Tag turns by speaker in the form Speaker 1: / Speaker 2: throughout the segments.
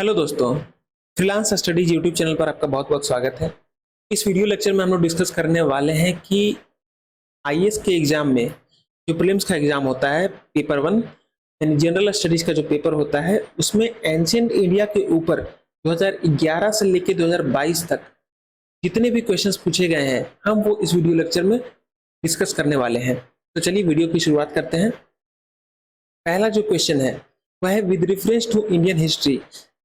Speaker 1: Hello दोस्तों, freelance studies YouTube channel पर आपका बहुत बहुत स्वागत है। इस वीडियो लेक्चर में हम लोग डिस्कस करने वाले हैं कि आईएएस के एग्जाम में जो प्रीलिम्स का एग्जाम होता है पेपर 1 यानी जनरल स्टडीज का जो पेपर होता है उसमें एंशिएंट इंडिया के ऊपर 2011 से लेकर 2022 तक जितने भी क्वेश्चंस पूछे गए हैं हम वो इस वीडियो लेक्चर में डिस्कस करने वाले हैं। तो चलिए वीडियो की शुरुआत करते हैं। पहला जो क्वेश्चन है वह है with reference to Indian history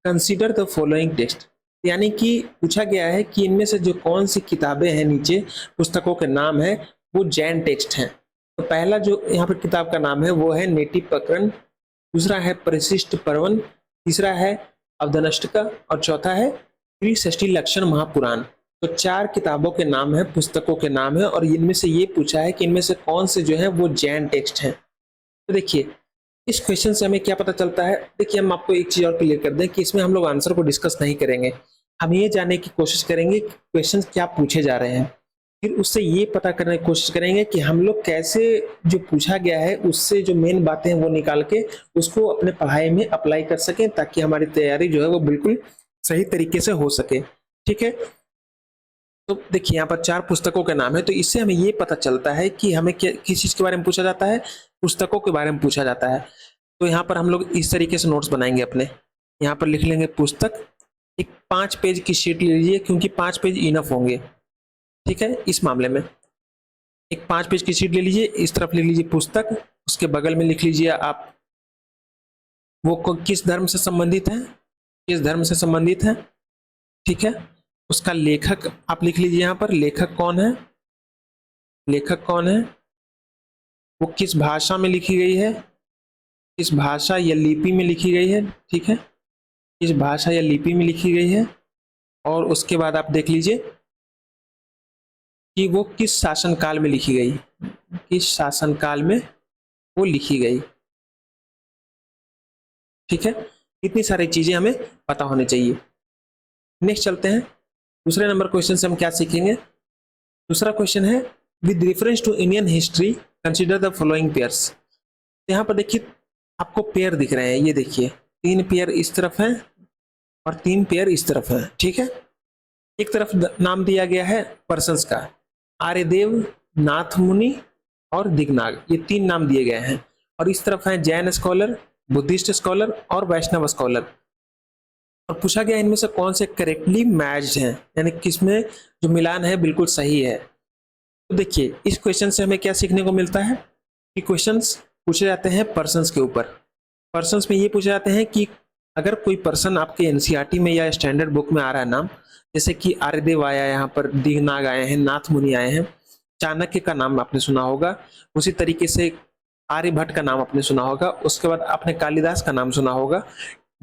Speaker 1: consider the following text, यानी कि पूछा गया है कि इनमें से जो कौन सी किताबें हैं, नीचे पुस्तकों के नाम है वो जैन टेक्स्ट हैं। तो पहला जो यहाँ पर किताब का नाम है वो है नेति प्रकरण, दूसरा है परिशिष्ट पर्वन, तीसरा है अवधनष्टका और चौथा है त्रिषष्टि लक्षण महापुराण। तो चार किताबों के नाम है, पुस्तकों के नाम है और इनमें से ये पूछा है कि इनमें से कौन से जो है वो जैन टेक्स्ट हैं। तो देखिए इस क्वेश्चन से हमें क्या पता चलता है। देखिए हम आपको एक चीज और क्लियर कर दें कि इसमें हम लोग आंसर को डिस्कस नहीं करेंगे, हम ये जानने की कोशिश करेंगे कि क्वेश्चन क्या पूछे जा रहे हैं, फिर उससे ये पता करने की कोशिश करेंगे कि हम लोग कैसे जो पूछा गया है उससे जो मेन बातें हैं वो निकाल के उसको अपने पढ़ाई में अप्लाई कर सकें, ताकि हमारी तैयारी जो है वो बिल्कुल सही तरीके से हो सके। ठीक है, तो देखिए यहाँ पर चार पुस्तकों के नाम है, तो इससे हमें ये पता चलता है कि हमें किस चीज के बारे में पूछा जाता है, पुस्तकों के बारे में पूछा जाता है। तो यहाँ पर हम लोग इस तरीके से नोट्स बनाएंगे अपने, यहाँ पर लिख लेंगे पुस्तक, एक 5 पेज की शीट ले लीजिए क्योंकि 5 पेज इनफ होंगे। ठीक है, इस मामले में एक 5 पेज की शीट ले लीजिए, इस तरफ ले लीजिए पुस्तक, उसके बगल में लिख लीजिए आप वो किस धर्म से संबंधित है, किस धर्म से संबंधित है। ठीक है, उसका लेखक आप लिख लीजिए, यहाँ पर लेखक कौन है, लेखक कौन है, वो किस भाषा में लिखी गई है, किस भाषा या लिपि में लिखी गई है। ठीक है, किस भाषा या लिपि में लिखी गई है, और उसके बाद आप देख लीजिए कि वो किस शासनकाल में लिखी गई, किस शासनकाल में वो लिखी गई। ठीक है, इतनी सारी चीजें हमें पता होनी चाहिए। नेक्स्ट चलते हैं, दूसरे नंबर क्वेश्चन से हम क्या सीखेंगे। दूसरा क्वेश्चन है with reference to Indian history consider the following pairs. यहाँ पर देखिए आपको पेयर दिख रहे हैं, ये देखिए 3 पेयर इस तरफ हैं और 3 पेयर इस तरफ हैं। ठीक है, एक तरफ नाम दिया गया है पर्सन्स का, आर्यदेव, नाथ मुनि और दिगनाग, ये 3 नाम दिए गए हैं, और इस तरफ है जैन स्कॉलर, बुद्धिस्ट स्कॉलर और वैष्णव स्कॉलर। और पूछा गया इनमें से कौन से करेक्टली मैच्ड हैं, यानी किसमें जो मिलान है बिल्कुल सही है। तो देखिए इस क्वेश्चन से हमें क्या सीखने को मिलता है कि क्वेश्चंस पूछे जाते हैं पर्सन्स के ऊपर। पर्सन्स में ये पूछे जाते हैं कि अगर कोई पर्सन आपके एनसीईआरटी में या स्टैंडर्ड बुक में आ रहा है नाम, जैसे कि आर्यदेव आया, यहाँ पर दिगनाग आए हैं, नाथ मुनि आए हैं, चाणक्य का नाम आपने सुना होगा, उसी तरीके से आर्यभट्ट का नाम आपने सुना होगा, उसके बाद आपने कालिदास का नाम सुना होगा,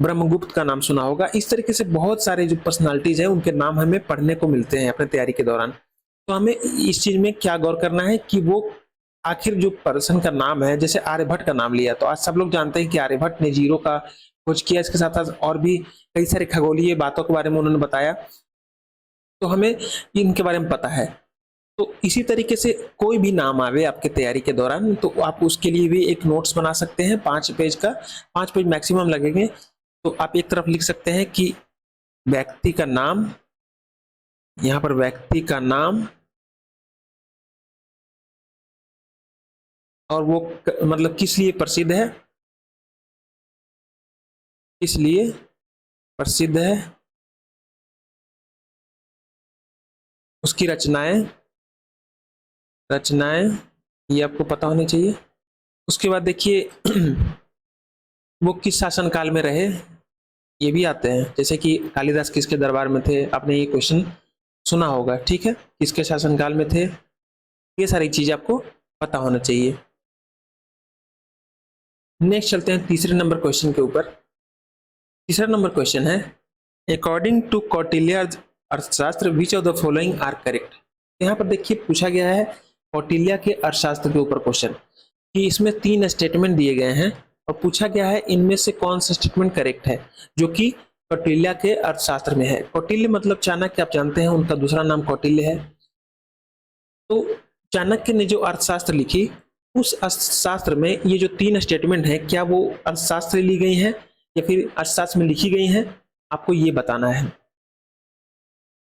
Speaker 1: ब्रह्मगुप्त का नाम सुना होगा। इस तरीके से बहुत सारे जो पर्सनालिटीज हैं उनके नाम हमें पढ़ने को मिलते हैं अपने तैयारी के दौरान। तो हमें इस चीज में क्या गौर करना है कि वो आखिर जो पर्सन का नाम है, जैसे आर्यभट्ट का नाम लिया तो आज सब लोग जानते हैं कि आर्यभट्ट ने जीरो का खोज किया, इसके साथ साथ और भी कई सारे खगोलीय बातों के बारे में उन्होंने बताया, तो हमें इनके बारे में पता है। तो इसी तरीके से कोई भी नाम आवे आपके तैयारी के दौरान तो आप उसके लिए भी एक नोट्स बना सकते हैं, 5 पेज का, 5 पेज मैक्सिमम लगेंगे। तो आप एक तरफ लिख सकते हैं कि व्यक्ति का नाम, यहाँ पर व्यक्ति का नाम, और वो मतलब किस लिए प्रसिद्ध है, किस लिए प्रसिद्ध है, उसकी रचनाएं, रचनाएं ये आपको पता होनी चाहिए। उसके बाद देखिए वो किस शासन काल में रहे, ये भी आते हैं, जैसे कि कालिदास किसके दरबार में थे, आपने ये क्वेश्चन सुना होगा। ठीक है, किसके शासनकाल में थे, ये सारी चीजें आपको पता होना चाहिए। नेक्स्ट चलते हैं तीसरे नंबर क्वेश्चन के ऊपर। तीसरा नंबर क्वेश्चन है according to Kautilya's Arthashastra which of the following are correct. यहाँ पर देखिए पूछा गया है कौटिल्या के अर्थशास्त्र के ऊपर क्वेश्चन, कि इसमें 3 स्टेटमेंट दिए गए हैं और पूछा गया है इनमें से कौन सा स्टेटमेंट करेक्ट है, जो कि कौटिल्या के अर्थशास्त्र में है। कौटिल्य मतलब चाणक्य, आप जानते हैं उनका दूसरा नाम कौटिल्य है। तो चाणक्य ने जो अर्थशास्त्र लिखी उस अर्थशास्त्र में ये जो 3 स्टेटमेंट है, क्या वो अर्थशास्त्र ली गई हैं या फिर अर्थशास्त्र में लिखी गई हैं, आपको ये बताना है।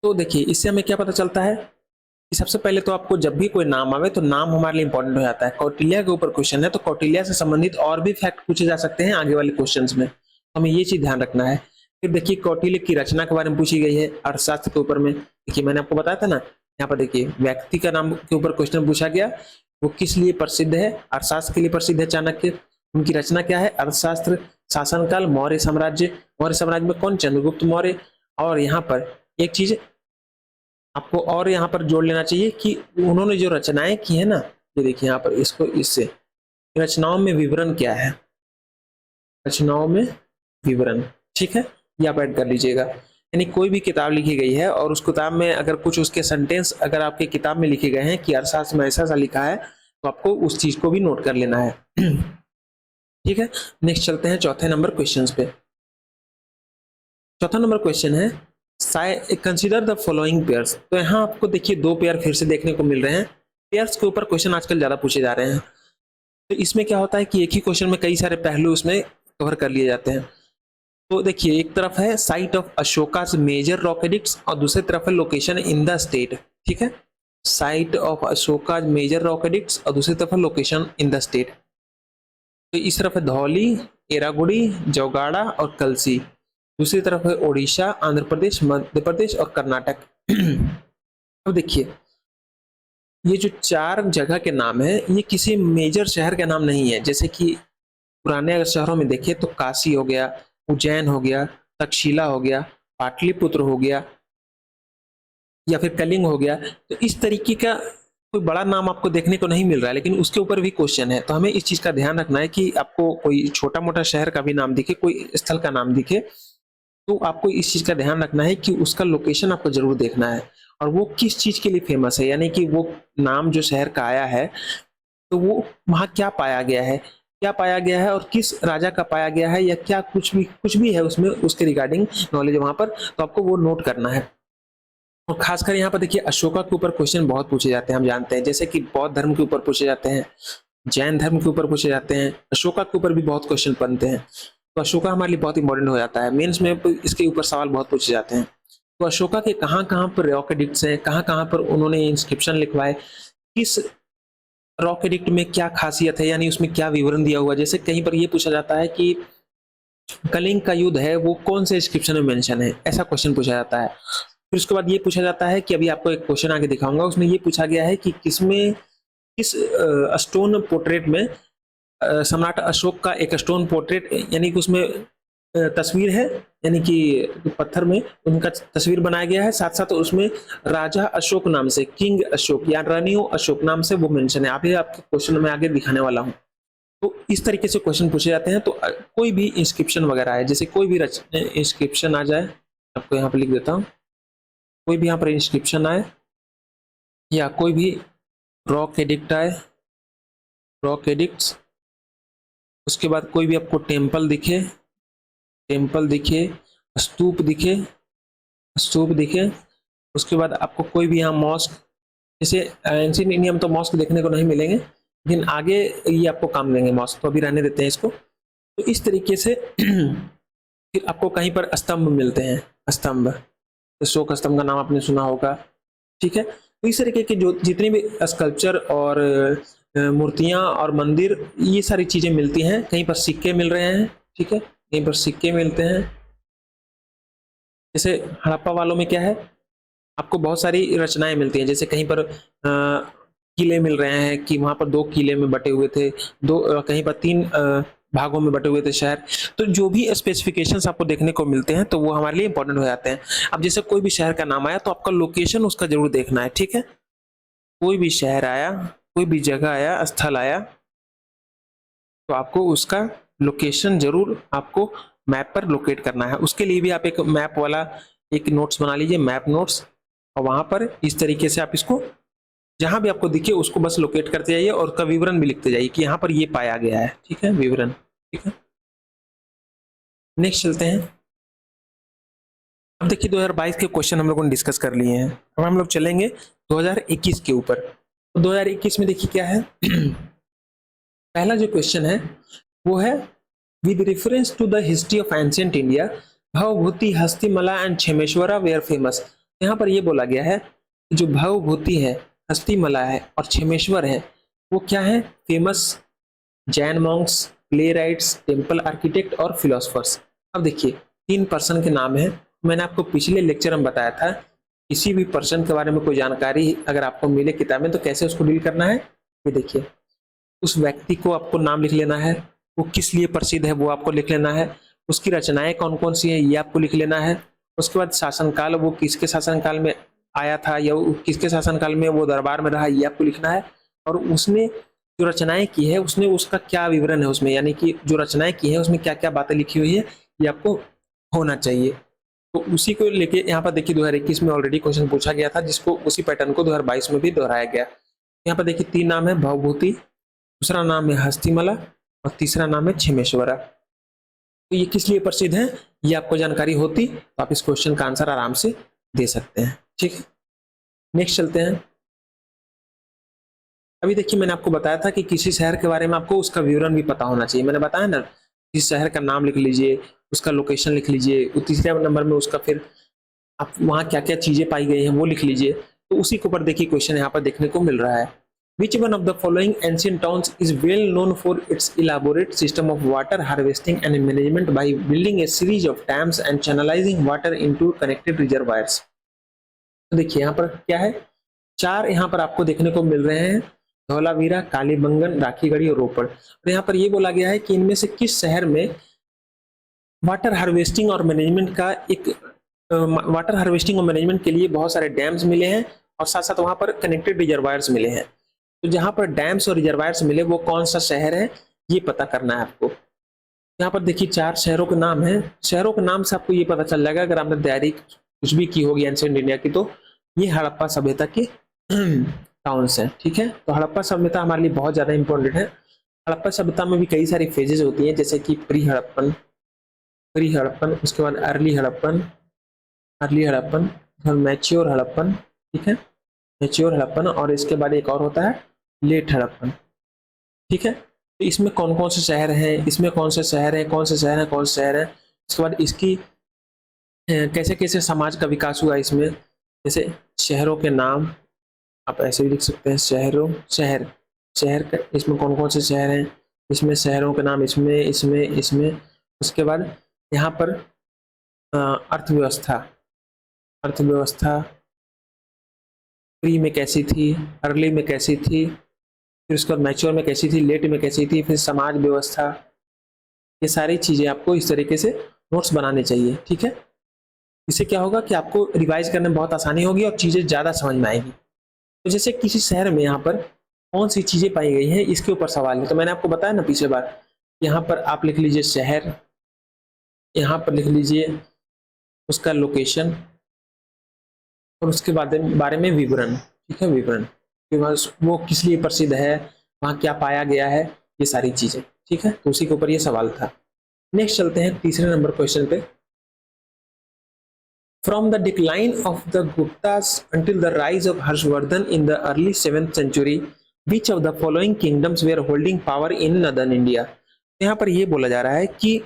Speaker 1: तो देखिए इससे हमें क्या पता चलता है कि सबसे पहले तो आपको जब भी कोई नाम आवे तो नाम हमारे लिए इंपॉर्टेंट हो जाता है। कौटिल्य के ऊपर क्वेश्चन है तो कौटिल्य से संबंधित और भी फैक्ट पूछे जा सकते हैं आगे वाले क्वेश्चंस में, हमें ये चीज ध्यान रखना है। फिर देखिए कौटिल्य की रचना के बारे में पूछी गई है अर्थशास्त्र के ऊपर में। देखिए मैंने आपको बताया था ना, यहाँ पर देखिए व्यक्ति का नाम के ऊपर क्वेश्चन पूछा गया, वो किस लिए प्रसिद्ध है, अर्थशास्त्र के लिए प्रसिद्ध है चाणक्य। उनकी रचना क्या है, अर्थशास्त्र। शासनकाल मौर्य साम्राज्य, मौर्य साम्राज्य में कौन, चंद्रगुप्त मौर्य। और यहाँ पर एक चीज आपको और यहाँ पर जोड़ लेना चाहिए कि उन्होंने जो रचनाएं की है ना, ये देखिए यहाँ पर इसको इससे रचनाओं में विवरण क्या है, रचनाओं में विवरण, ठीक है, ये आप ऐड कर लीजिएगा। यानी कोई भी किताब लिखी गई है और उस किताब में अगर कुछ उसके सेंटेंस अगर आपके किताब में लिखे गए हैं कि अर्थशास्त्र में ऐसा ऐसा लिखा है तो आपको उस चीज को भी नोट कर लेना है। ठीक है, नेक्स्ट चलते हैं चौथे नंबर क्वेश्चन पे। चौथा नंबर क्वेश्चन है कंसीडर द फॉलोइंग पेयर्स। तो यहाँ आपको देखिए दो पेयर फिर से देखने को मिल रहे हैं। पेयर्स के ऊपर क्वेश्चन आजकल ज्यादा पूछे जा रहे हैं। तो इसमें क्या होता है कि एक ही क्वेश्चन में कई सारे पहलू उसमें कवर कर लिए जाते हैं। तो देखिए एक तरफ है site of Ashoka's major rock edicts और दूसरी तरफ है लोकेशन इन द स्टेट। ठीक है, site of Ashoka's major rock edicts और दूसरी तरफ है लोकेशन इन द स्टेट। तो इस तरफ है धौली, एरागुड़ी, जौगाड़ा और कलसी। दूसरी तरफ है ओडिशा, आंध्र प्रदेश, मध्य प्रदेश और कर्नाटक। अब देखिए ये जो चार जगह के नाम है ये किसी मेजर शहर का नाम नहीं है। जैसे कि पुराने अगर शहरों में देखें तो काशी हो गया, उज्जैन हो गया, तक्षशिला हो गया, पाटलिपुत्र हो गया या फिर कलिंग हो गया। तो इस तरीके का कोई बड़ा नाम आपको देखने को नहीं मिल रहा है, लेकिन उसके ऊपर भी क्वेश्चन है। तो हमें इस चीज का ध्यान रखना है कि आपको कोई छोटा मोटा शहर का भी नाम दिखे, कोई स्थल का नाम दिखे, तो आपको इस चीज का ध्यान रखना है कि उसका लोकेशन आपको जरूर देखना है और वो किस चीज के लिए फेमस है। यानी कि वो नाम जो शहर का आया है तो वो वहां क्या पाया गया है, क्या पाया गया है और किस राजा का पाया गया है, या क्या कुछ भी है उसमें उसके रिगार्डिंग नॉलेज वहां पर, तो आपको वो नोट करना है। और खासकर यहाँ पर देखिए अशोका के ऊपर क्वेश्चन बहुत पूछे जाते हैं, हम जानते हैं। जैसे कि बौद्ध धर्म के ऊपर पूछे जाते हैं, जैन धर्म के ऊपर पूछे जाते हैं, अशोका के ऊपर भी बहुत क्वेश्चन बनते हैं। तो अशोका हमारे लिए बहुत इंपॉर्टेंट हो जाता है, मेंस में इसके ऊपर सवाल बहुत पूछे जाते हैं। तो अशोका के कहाँ कहाँ पर रॉक एडिक्ट्स हैं, कहाँ कहाँ पर उन्होंने इंस्क्रिप्शन लिखवाए, किस रॉक एडिक्ट में क्या खासियत है, यानी उसमें क्या विवरण दिया हुआ। जैसे कहीं पर यह पूछा जाता है कि कलिंग का युद्ध है वो कौन से इंस्क्रिप्शन में मेंशन है, ऐसा क्वेश्चन पूछा जाता है। फिर उसके बाद ये पूछा जाता है कि अभी आपको एक क्वेश्चन आगे दिखाऊंगा, उसमें ये पूछा गया है कि किस स्टोन पोर्ट्रेट में सम्राट अशोक का एक स्टोन पोर्ट्रेट, यानी कि उसमें तस्वीर है, यानी कि पत्थर में उनका तस्वीर बनाया गया है, साथ साथ उसमें राजा अशोक नाम से, किंग अशोक या रानियो अशोक नाम से वो मेंशन है। अभी आपके क्वेश्चन में आगे दिखाने वाला हूँ। तो इस तरीके से क्वेश्चन पूछे जाते हैं। तो कोई भी इंस्क्रिप्शन वगैरह है, जैसे कोई भी इंस्क्रिप्शन आ जाए, आपको यहाँ पर लिख देता हूँ, कोई भी यहाँ पर इंस्क्रिप्शन आए या कोई भी रॉक एडिक्ट आए, रॉक एडिक्ट्स, उसके बाद कोई भी आपको टेम्पल दिखे, स्तूप दिखे, उसके बाद आपको कोई भी यहाँ मॉस्क, जैसे एंशिएंट इंडिया में तो मॉस्क देखने को नहीं मिलेंगे, लेकिन आगे ये आपको काम देंगे मॉस्क, तो अभी रहने देते हैं इसको। तो इस तरीके से फिर आपको कहीं पर स्तंभ मिलते हैं, स्तंभ, अशोक स्तंभ का नाम आपने सुना होगा। ठीक है, तो इस तरीके के जो जितने भी स्कल्पचर और मूर्तियां और मंदिर, ये सारी चीजें मिलती हैं। कहीं पर सिक्के मिल रहे हैं, ठीक है, कहीं पर सिक्के मिलते हैं। जैसे हड़प्पा वालों में क्या है, आपको बहुत सारी रचनाएं मिलती हैं। जैसे कहीं पर किले मिल रहे हैं कि वहां पर 2 किले में बटे हुए थे, कहीं पर 3 भागों में बटे हुए थे शहर। तो जो भी स्पेसिफिकेशंस आपको देखने को मिलते हैं तो वो हमारे लिए इंपॉर्टेंट हो जाते हैं। अब जैसे कोई भी शहर का नाम आया तो आपका लोकेशन उसका जरूर देखना है। ठीक है, कोई भी शहर आया, कोई भी जगह आया, स्थल आया, तो आपको उसका लोकेशन जरूर आपको मैप पर लोकेट करना है। उसके लिए भी आप एक मैप वाला एक नोट्स बना लीजिए, मैप नोट्स, और वहां पर इस तरीके से आप इसको जहां भी आपको दिखे उसको बस लोकेट करते जाइए और उसका विवरण भी लिखते जाइए कि यहाँ पर ये पाया गया है। ठीक है, विवरण। ठीक है, नेक्स्ट चलते हैं। अब देखिए 2022 के क्वेश्चन हम लोगों ने डिस्कस कर लिए हैं, अब हम लोग चलेंगे 2021 के ऊपर। तो 2021 में देखिए क्या है। पहला जो क्वेश्चन है वो है with reference to the history of ancient India Bhavabhuti, Hastimalla and Kshemeshvara were famous. यहाँ पर ये बोला गया है कि जो भवभूति है, हस्तिमला है और क्षेमेश्वर है, वो क्या है, famous Jain Monks, play rights, temple architect और फिलोसफर्स। अब देखिए 3 पर्सन के नाम है। मैंने आपको पिछले लेक्चर में बताया था किसी भी पर्सन के बारे में कोई जानकारी अगर आपको मिले किताब में तो कैसे उसको डील करना है। ये देखिए, उस व्यक्ति को आपको नाम लिख लेना है, वो किस लिए प्रसिद्ध है वो आपको लिख लेना है, उसकी रचनाएं कौन कौन सी हैं ये आपको लिख लेना है। उसके बाद शासनकाल, वो किसके शासनकाल में आया था या किसके शासनकाल में वो दरबार में रहा ये आपको लिखना है। और उसने जो रचनाएं की है उसने उसका क्या विवरण है उसमें, यानी कि जो रचनाएं की है उसमें क्या क्या बातें लिखी हुई है ये आपको होना चाहिए। तो उसी को लेके यहाँ पर देखिए 2021 में ऑलरेडी क्वेश्चन पूछा गया था, जिसको उसी पैटर्न को 2022 में भी दोहराया गया। यहाँ पर देखिए 3 नाम है, भवभूति, दूसरा नाम है हस्तिमला और तीसरा नाम है क्षेमेश्वरा। तो ये किस लिए प्रसिद्ध है ये आपको जानकारी होती तो आप इस क्वेश्चन का आंसर आराम से दे सकते हैं। ठीक है, नेक्स्ट चलते हैं। अभी देखिए मैंने आपको बताया था कि किसी शहर के बारे में आपको उसका विवरण भी पता होना चाहिए। मैंने बताया ना, किसी शहर का नाम लिख लीजिए, उसका लोकेशन लिख लीजिए, तीसरे नंबर में उसका फिर आप वहाँ क्या क्या चीजें पाई गई हैं वो लिख लीजिए। तो उसी के ऊपर देखिए क्वेश्चन यहाँ पर देखने को मिल रहा है। Which one of the following ancient towns is well known for its elaborate system of water harvesting and management by building a series of dams and channelizing water into connected reservoirs? तो देखिए यहाँ पर क्या है, 4 यहाँ पर आपको देखने को मिल रहे हैं, धौलावीरा, कालीबंगन, राखीगढ़ी और रोपड़। और यहाँ पर ये बोला गया है कि इनमें से किस शहर में वाटर हार्वेस्टिंग और मैनेजमेंट का एक वाटर हार्वेस्टिंग और मैनेजमेंट के लिए बहुत सारे डैम्स मिले हैं और साथ साथ वहां पर कनेक्टेड रिजर्वायर्स मिले हैं। तो जहां पर डैम्स और रिजर्वायर्स मिले वो कौन सा शहर है ये पता करना है आपको। यहाँ पर देखिए 4 शहरों के नाम है, शहरों के नाम से आपको ये पता चल जाएगा अगर आपने तैयारी कुछ भी की होगी एंशिएंट इंडिया की, तो ये हड़प्पा सभ्यता के टाउन्स हैं। ठीक है, तो हड़प्पा सभ्यता हमारे लिए बहुत ज्यादा इंपॉर्टेंट है। हड़प्पा सभ्यता में भी कई सारी फेजेस होती हैं, जैसे कि प्री हड़प्पन, उसके बाद अर्ली हड़प्पन, मैच्योर हड़प्पन। ठीक है, मैच्योर हड़प्पन, और इसके बाद एक और होता है लेट हड़प्पन। ठीक है, तो इसमें कौन कौन से शहर हैं, इसमें कौन से शहर हैं, कौन से शहर हैं, कौन से शहर हैं, उसके बाद इसकी कैसे कैसे समाज का विकास हुआ इसमें। जैसे शहरों के नाम आप ऐसे भी लिख सकते हैं, शहर का इसमें कौन कौन से शहर हैं, इसमें शहरों के नाम, इसमें। उसके बाद यहाँ पर अर्थव्यवस्था प्री में कैसी थी, अर्ली में कैसी थी, फिर उसके बाद मैच्योर में कैसी थी, लेट में कैसी थी, फिर समाज व्यवस्था, ये सारी चीजें आपको इस तरीके से नोट्स बनाने चाहिए। ठीक है, इससे क्या होगा कि आपको रिवाइज करने में बहुत आसानी होगी और चीजें ज्यादा समझ में आएगी। तो जैसे किसी शहर में यहाँ पर कौन सी चीजें पाई गई हैं इसके ऊपर सवाल है। तो मैंने आपको बताया ना पिछले बार, यहाँ पर आप लिख लीजिए शहर, यहाँ पर लिख लीजिए उसका लोकेशन और उसके बारे में विवरण। ठीक है, विवरण कि वो किस लिए प्रसिद्ध है, वहाँ क्या पाया गया है, ये सारी चीजें। ठीक है, तो उसी के ऊपर ये सवाल था। नेक्स्ट चलते हैं तीसरे नंबर क्वेश्चन पे। From the decline of the Guptas until the rise of Harshvardhan in the early 7th century, which of the following kingdoms were holding power in northern India? यहाँ पर ये बोला जा रहा है कि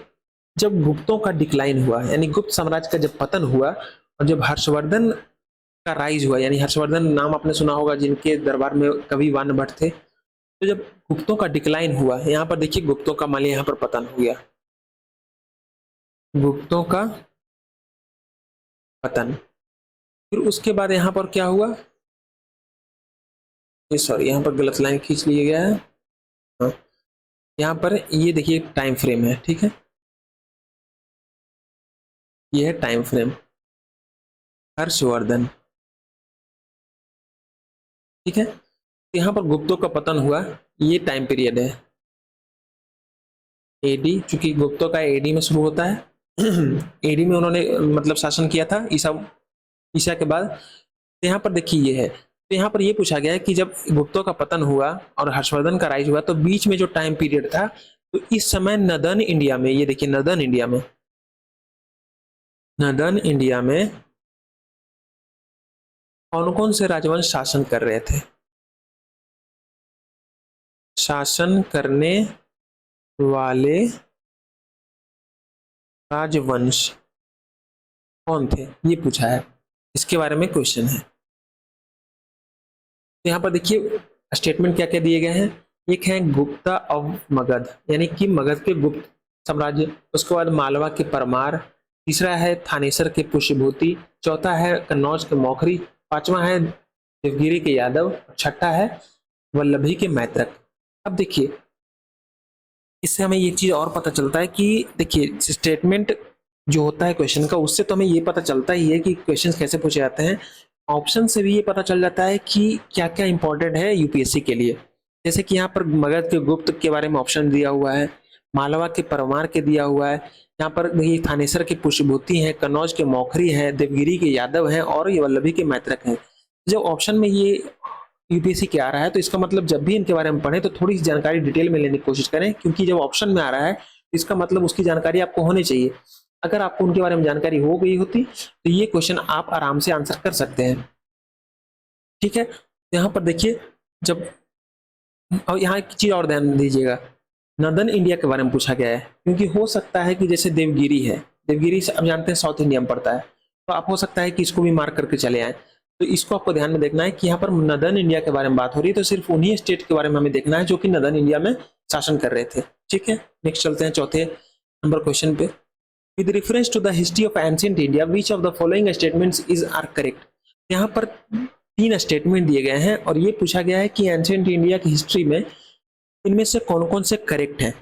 Speaker 1: जब गुप्तों का डिक्लाइन हुआ, यानी गुप्त साम्राज्य का जब पतन हुआ और जब हर्षवर्धन का राइज हुआ, यानी हर्षवर्धन नाम आपने सुना होगा जिनके दरबार में कवि वान भट्ट थे। तो जब गुप्तों का डिक्लाइन हुआ, यहाँ पर देखिए गुप्तों का मान लिया यहाँ पर पतन हो गया, गुप्तों का पतन। फिर उसके बाद यहाँ पर क्या हुआ, सॉरी यहाँ पर गलत लाइन खींच लिया गया है। हाँ, यहाँ पर ये देखिए टाइम फ्रेम है। ठीक है, ये है टाइम फ्रेम हर्षवर्धन। ठीक है, यहाँ पर गुप्तों का पतन हुआ, ये टाइम पीरियड है एडी, चूंकि गुप्तों का एडी में शुरू होता है। एडी में उन्होंने मतलब शासन किया था ईसा के बाद। तो यहाँ पर देखिए ये है, तो यहाँ पर ये पूछा गया है कि जब गुप्तों का पतन हुआ और हर्षवर्धन का राइज हुआ तो बीच में जो टाइम पीरियड था, तो इस समय नदर्न इंडिया में, ये देखिए नदर्न इंडिया में कौन कौन से राजवंश शासन कर रहे थे। शासन करने वाले राजवंश कौन थे, ये पूछा है, इसके बारे में क्वेश्चन है। तो यहाँ पर देखिए स्टेटमेंट क्या क्या दिए गए हैं। एक है गुप्ता ऑफ मगध, यानी कि मगध के गुप्त साम्राज्य। उसके बाद मालवा के परमार। तीसरा है थानेसर के पुष्यभूति। चौथा है कन्नौज के मौखरी। पांचवा है देवगिरी के यादव। छठा है वल्लभी के मैत्रक। अब देखिए इससे हमें ये चीज और पता चलता है कि देखिए स्टेटमेंट जो होता है क्वेश्चन का, उससे तो हमें ये पता चलता ही है कि क्वेश्चन कैसे पूछे जाते हैं। ऑप्शन से भी ये पता चल जाता है कि क्या क्या इंपॉर्टेंट है यूपीएससी के लिए। जैसे कि यहाँ पर मगध के गुप्त के बारे में ऑप्शन दिया हुआ है, मालवा के परमार के दिया हुआ है, यहाँ पर देखिए थानेसर के पुष्यभूति है, कन्नौज के मौखरी है, देवगिरी के यादव हैं और ये वल्लभी के मैत्रक हैं। जब ऑप्शन में ये यूपीएससी के आ रहा है तो इसका मतलब जब भी इनके बारे में पढ़ें तो थोड़ी सी जानकारी डिटेल में लेने की कोशिश करें, क्योंकि जब ऑप्शन में आ रहा है तो इसका मतलब उसकी जानकारी आपको होनी चाहिए। अगर आपको उनके बारे में जानकारी हो गई होती तो ये क्वेश्चन आप आराम से आंसर कर सकते हैं। ठीक है, यहाँ पर देखिए जब, और यहाँ एक चीज और ध्यान दीजिएगा, नॉर्दर्न इंडिया के बारे में पूछा गया है, क्योंकि हो सकता है कि जैसे देवगिरी है, देवगिरी से अब जानते हैं साउथ इंडिया में पड़ता है, तो आप हो सकता है कि इसको भी मार्क करके चले आए। तो इसको आपको ध्यान में देखना है कि यहाँ पर नॉर्दर्न इंडिया के बारे में बात हो रही है, तो सिर्फ उन्हीं स्टेट के बारे में हमें देखना है जो कि नॉर्दर्न इंडिया में शासन कर रहे थे। ठीक है, नेक्स्ट चलते हैं चौथे नंबर क्वेश्चन पे। With reference to the history of ancient India which of the following statements is are correct. यहाँ पर 3 स्टेटमेंट दिए गए हैं और ये पूछा गया है कि एंशिएंट इंडिया की हिस्ट्री में इनमें से कौन कौन से करेक्ट हैं।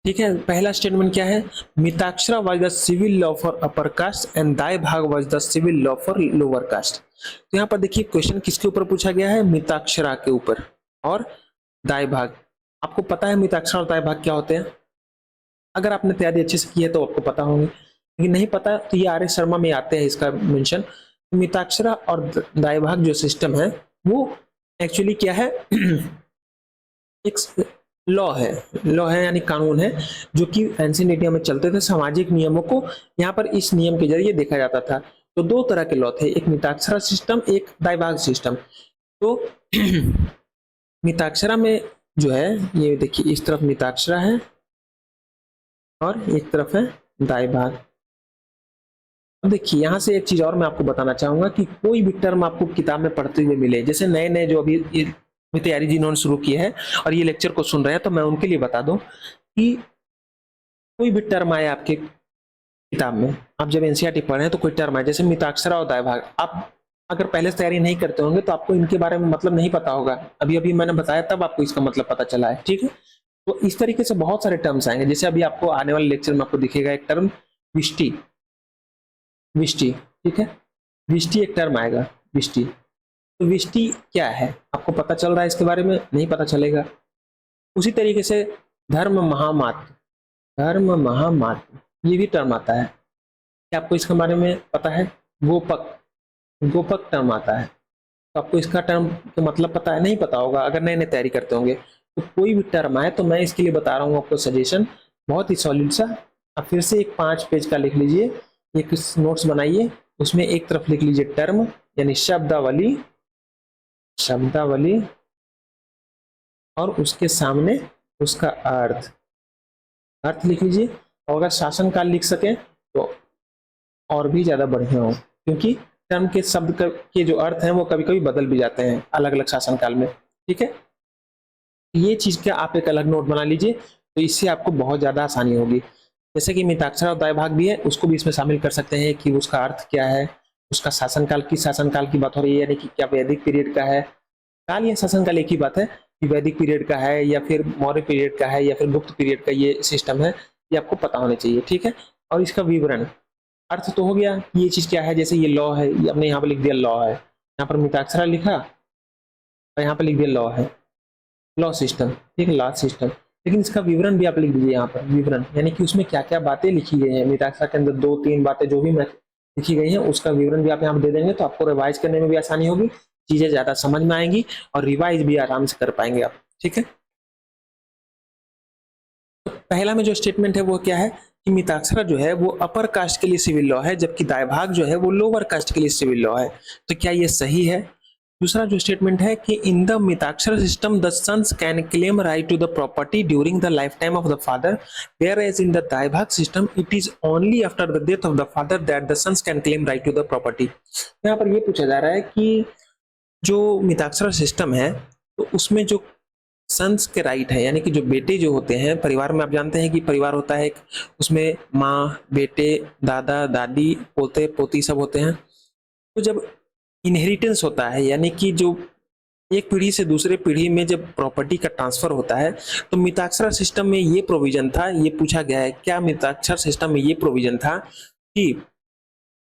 Speaker 1: ठीक है, पहला स्टेटमेंट क्या है, Mitakshara was the civil law for upper caste and Dayabhaga was the civil law for lower caste. तो यहाँ पर देखिए क्वेश्चन किसके ऊपर पूछा गया है, मिताक्षरा के ऊपर और दाई भाग। आपको पता है मिताक्षरा और दाई भाग क्या होते हैं, अगर आपने तैयारी अच्छे से की है तो आपको पता होंगे, लेकिन नहीं पता तो ये आर एस शर्मा में आते हैं इसका मेंशन। मिताक्षरा और दाई भाग जो सिस्टम है वो एक्चुअली क्या है एक लॉ है यानी कानून है जो कि एंशिएंट इंडिया में चलते थे। सामाजिक नियमों को यहाँ पर इस नियम के जरिए देखा जाता था। तो 2 तरह के लॉ थे, एक मिताक्षरा सिस्टम, एक दाईभाग सिस्टम। तो मिताक्षरा में जो है ये देखिए इस तरफ मिताक्षरा है और एक तरफ है दाईभाग। देखिए यहाँ से एक चीज और मैं आपको बताना चाहूंगा कि कोई भी टर्म आपको किताब में पढ़ते हुए मिले, जैसे नए नए जो अभी तैयारी जिन्होंने शुरू की है और ये लेक्चर को सुन रहे हैं, तो मैं उनके लिए बता दूं कि कोई भी टर्म आए आपके किताब में, आप जब एनसीईआरटी पढ़ रहे हैं तो कोई टर्म आए जैसे मिताक्षरा और दाईभाग, आप अगर पहले से तैयारी नहीं करते होंगे तो आपको इनके बारे में मतलब नहीं पता होगा। अभी अभी मैंने बताया तब आपको इसका मतलब पता चला है। ठीक है, तो इस तरीके से बहुत सारे टर्म्स आएंगे। जैसे अभी आपको आने वाले लेक्चर में आपको दिखेगा एक टर्म विष्टि, ठीक है, विष्टि एक टर्म आएगा विष्टि। तो विष्टि क्या है आपको पता चल रहा है, इसके बारे में नहीं पता चलेगा। उसी तरीके से धर्म महामात्र ये भी टर्म आता है, क्या आपको इसके बारे में पता है। गोपक टर्म आता है, तो आपको इसका टर्म तो मतलब पता है, नहीं पता होगा अगर नए नए तैयारी करते होंगे। तो कोई भी टर्म आए तो मैं इसके लिए बता रहा हूँ आपको सजेशन, बहुत ही सॉलिड सा। आप फिर से एक 5 पेज का लिख लीजिए, एक नोट्स बनाइए, उसमें एक तरफ लिख लीजिए टर्म यानी शब्दावली और उसके सामने उसका अर्थ लिख लीजिए। और अगर शासनकाल लिख सके तो और भी ज्यादा बढ़िया हो, क्योंकि टर्म के शब्द के जो अर्थ हैं वो कभी कभी बदल भी जाते हैं अलग अलग शासनकाल में। ठीक है, ये चीज का आप एक अलग नोट बना लीजिए, तो इससे आपको बहुत ज्यादा आसानी होगी। जैसे कि मिताक्षरा और दाईभाग भी है, उसको भी इसमें शामिल कर सकते हैं कि उसका अर्थ क्या है, उसका शासनकाल की बात हो रही है, यानी कि क्या वैदिक पीरियड का है, काल या शासनकाल एक ही बात है कि वैदिक पीरियड का है या फिर मौर्य पीरियड का है या फिर गुप्त पीरियड का ये सिस्टम है, ये आपको पता होना चाहिए। ठीक है, और इसका विवरण अर्थ तो हो गया, ये चीज क्या है, जैसे ये लॉ है, ये हमने यहाँ पर लिख दिया लॉ है, यहाँ पर मिताक्षरा लिखा और यहाँ पर लिख दिया लॉ है, लॉ सिस्टम। ठीक है, लॉ सिस्टम, लेकिन इसका विवरण भी आप लिख दीजिए यहाँ पर, विवरण यानी कि उसमें क्या क्या बातें लिखी गई हैं, मिताक्षरा के अंदर 2-3 बातें जो भी लिखी गई हैं उसका विवरण भी आप यहाँ पर दे देंगे, तो आपको रिवाइज करने में भी आसानी होगी, चीजें ज्यादा समझ में आएंगी और रिवाइज भी आराम से कर पाएंगे आप। ठीक है, तो पहला में जो स्टेटमेंट है वो क्या है कि मिताक्षरा जो है वो अपर कास्ट के लिए सिविल लॉ है, जबकि दाईभाग जो है वो लोअर कास्ट के लिए सिविल लॉ है। तो क्या ये सही है? दूसरा जो स्टेटमेंट है कि in the Mitakshara system the sons can claim right to the property during the life time of the father, whereas in the Dayabhaga system it is only after the death of the father that the sons can claim right to the property. यहाँ पर ये पूछा जा रहा है कि जो Mitakshara system है तो उसमें जो सन्स के राइट है, यानी कि जो बेटे जो होते हैं परिवार में, आप जानते हैं कि परिवार होता है एक, उसमें माँ, बेटे, दादा, दादी, पोते, पोती सब होते हैं। तो जब इनहेरिटेंस होता है, यानी कि जो एक पीढ़ी से दूसरे पीढ़ी में जब प्रॉपर्टी का ट्रांसफर होता है, तो मिताक्षर सिस्टम में ये प्रोविजन था, ये पूछा गया है क्या मिताक्षर सिस्टम में ये प्रोविजन था कि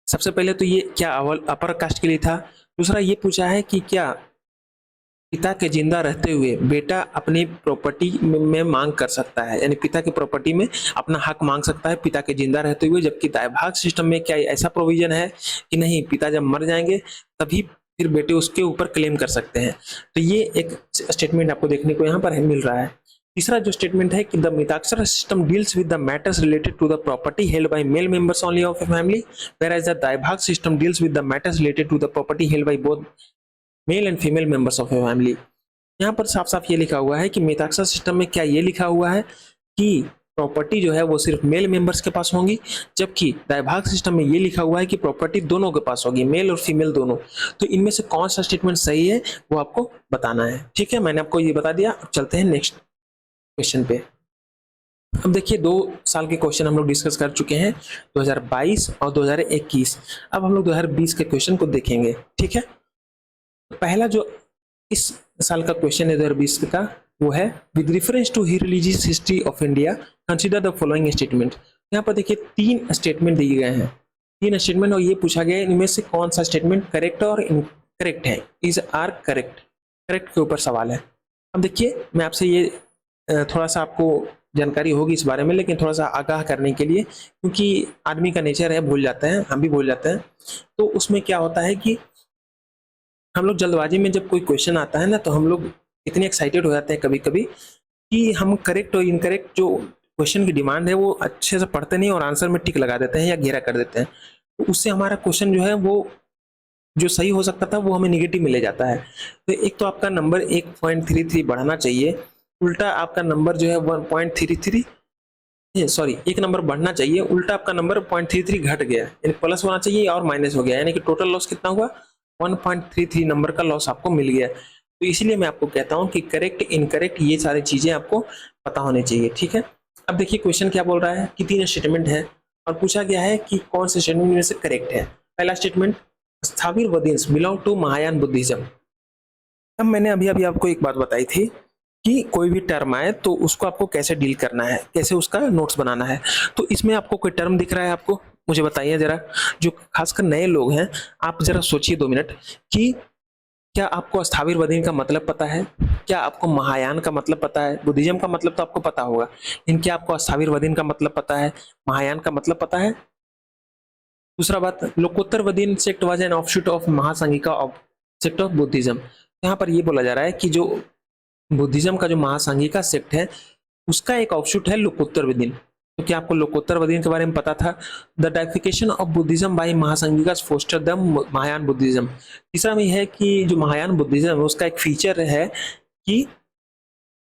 Speaker 1: सबसे पहले तो ये क्या अपर कास्ट के लिए था। दूसरा ये पूछा है कि क्या पिता के जिंदा रहते हुए बेटा अपनी प्रॉपर्टी में मांग कर सकता है, यानी पिता की प्रॉपर्टी में अपना हक मांग सकता है पिता के जिंदा रहते हुए, जबकि दायभाग सिस्टम में क्या ऐसा प्रोविजन है कि नहीं, पिता जब मर जाएंगे तभी फिर बेटे उसके ऊपर क्लेम कर सकते हैं। तो ये एक स्टेटमेंट आपको देखने को यहाँ पर मिल रहा है। तीसरा जो स्टेटमेंट है कि the Mitakshara system deals with the matters related to the property held by male members only of a family, whereas the Dayabhaga system deals with the matters related to the property held by both male and female members of a family. यहाँ पर साफ साफ ये लिखा हुआ है कि Mitakshara system में क्या ये लिखा हुआ है कि प्रॉपर्टी जो है वो सिर्फ मेल मेंबर्स के पास होंगी, जबकि दायभाग सिस्टम में ये लिखा हुआ है कि प्रॉपर्टी दोनों के पास होगी, मेल और फीमेल दोनों। तो इनमें से कौन सा स्टेटमेंट सही है वो आपको बताना है। ठीक है, मैंने आपको ये बता दिया। अब चलते हैं नेक्स्ट क्वेश्चन पे। अब देखिए 2 साल के क्वेश्चन हम लोग डिस्कस कर चुके हैं, 2022 और 2021। अब हम लोग 2020 के क्वेश्चन को देखेंगे। ठीक है, पहला जो इस साल का क्वेश्चन है 2020 का, वो है with reference to religious history of India consider the following statement. यहाँ पर देखिए 3 स्टेटमेंट दिए गए हैं, 3 स्टेटमेंट, और ये पूछा गया है इनमें से कौन सा स्टेटमेंट करेक्ट और इनकरेक्ट है। इज आर करेक्ट, करेक्ट के ऊपर सवाल है। अब देखिए मैं आपसे ये थोड़ा सा आपको जानकारी होगी इस बारे में, लेकिन थोड़ा सा आगाह करने के लिए, क्योंकि आदमी का नेचर है भूल जाते हैं, हम भी भूल जाते हैं। तो उसमें क्या होता है कि हम लोग जल्दबाजी में जब कोई क्वेश्चन आता है ना, तो हम लोग इतने एक्साइटेड हो जाते हैं कभी कभी कि हम करेक्ट और इनकरेक्ट जो क्वेश्चन की डिमांड है वो अच्छे से पढ़ते नहीं और आंसर में टिक लगा देते हैं या घेरा कर देते हैं। तो उससे हमारा क्वेश्चन जो है वो जो सही हो सकता था वो हमें निगेटिव में ले जाता है। तो एक तो आपका नंबर 1.33 बढ़ना चाहिए, उल्टा आपका नंबर जो है 1.33, सॉरी 1 नंबर बढ़ना चाहिए, उल्टा आपका नंबर 0.33 घट गया, यानी प्लस होना चाहिए और माइनस हो गया, यानी कि टोटल लॉस कितना हुआ, 1.33 नंबर का लॉस आपको मिल गया। तो इसीलिए मैं आपको कहता हूं कि करेक्ट इनकरेक्ट ये सारी चीजें आपको पता होनी चाहिए। ठीक है, अब देखिए क्वेश्चन क्या बोल रहा है कि 3 स्टेटमेंट है और पूछा गया है कि कौन से स्टेटमेंट में से करेक्ट है। पहला statement, Sthaviravadins belong to Mahayana Buddhism. अब मैंने अभी अभी आपको एक बात बताई थी कि कोई भी टर्म आए तो उसको आपको कैसे डील करना है, कैसे उसका नोट्स बनाना है। तो इसमें आपको कोई टर्म दिख रहा है आपको, मुझे बताइए जरा, जो खासकर नए लोग हैं आप जरा सोचिए 2 मिनट कि क्या आपको स्थाविर वदीन का मतलब पता है, क्या आपको महायान का मतलब पता है। बुद्धिज्म का मतलब तो आपको पता होगा, लेकिन क्या आपको स्थाविर वदीन का मतलब पता है, महायान का मतलब पता है। दूसरा बात, Lokottaravadin sect was an offshoot of Mahasanghika of sect of Buddhism. यहाँ पर ये बोला जा रहा है कि जो बुद्धिज्म का जो महासंघिका सेक्ट है उसका एक ऑफशूट है लोकोत्तर वदीन। तो क्या आपको लोकोत्तर वदीन के बारे में पता था। The deification of Buddhism by Mahasanghika foster the Mahayana Buddhism. तीसरा में है कि जो महायान बुद्धिज्म है उसका एक फीचर है कि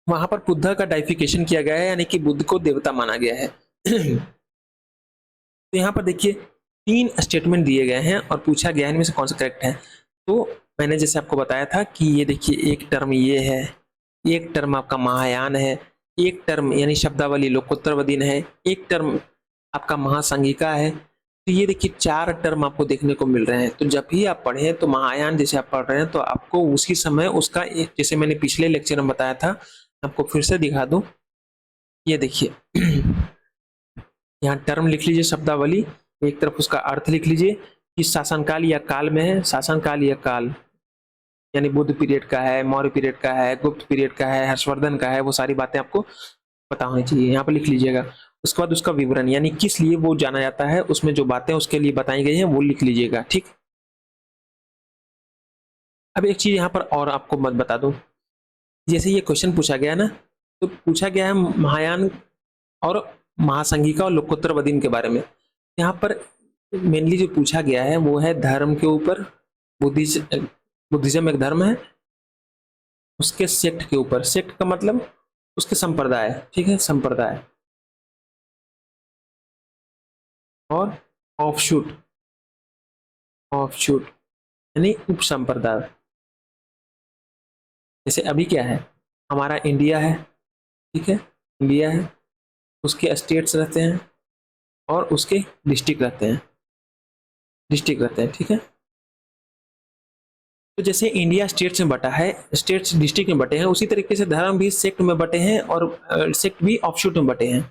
Speaker 1: वहां पर बुद्ध का डाइफिकेशन किया गया है, यानी कि बुद्ध को देवता माना गया है। तो यहाँ पर देखिए 3 स्टेटमेंट दिए गए हैं और पूछा गया है इनमें से कौन सा करेक्ट है। तो मैंने जैसे आपको बताया था कि ये देखिए एक टर्म ये है, एक टर्म आपका महायान है, एक टर्म यानी शब्दावली लोकोत्तर वदीन है, एक टर्म आपका महासंघिका है। तो ये देखिए 4 टर्म आपको देखने को मिल रहे हैं। तो जब भी आप पढ़ें तो महायान जैसे आप पढ़ रहे हैं तो आपको उसी समय उसका जैसे मैंने पिछले लेक्चर में बताया था, आपको फिर से दिखा दूं। ये देखिए यहाँ टर्म लिख लीजिए शब्दावली, एक तरफ उसका अर्थ लिख लीजिए कि शासनकाल या काल में है, शासनकाल या काल यानी बुद्ध पीरियड का है, मौर्य पीरियड का है, गुप्त पीरियड का है, हर्षवर्धन का है, वो सारी बातें आपको पता होनी चाहिए, यहाँ पर लिख लीजिएगा। उसके बाद उसका विवरण यानी किस लिए वो जाना जाता है, उसमें जो बातें उसके लिए बताई गई हैं वो लिख लीजिएगा। ठीक, अब एक चीज यहाँ पर और आपको मत बता दूं, जैसे ये क्वेश्चन पूछा गया ना, तो पूछा गया है महायान और महासंघिका और लोकोत्तर वदीन के बारे में। यहाँ पर मेनली जो पूछा गया है वो है धर्म के ऊपर, बुद्धिज्म बुद्धिज्म एक धर्म है, उसके सेक्ट के ऊपर, सेक्ट का मतलब उसके संप्रदाय, ठीक है, संप्रदाय, और ऑफशूट, ऑफशूट यानी उप संप्रदाय। जैसे अभी क्या है, हमारा इंडिया है, ठीक है, इंडिया है, उसके स्टेट्स रहते हैं और उसके डिस्ट्रिक्ट रहते हैं, डिस्ट्रिक्ट रहते हैं, ठीक है। तो जैसे इंडिया स्टेट्स में बटा है, स्टेट्स डिस्ट्रिक्ट में बटे हैं, उसी तरीके से धर्म भी सेक्ट में बटे हैं और सेक्ट भी ऑफशूट में बटे हैं।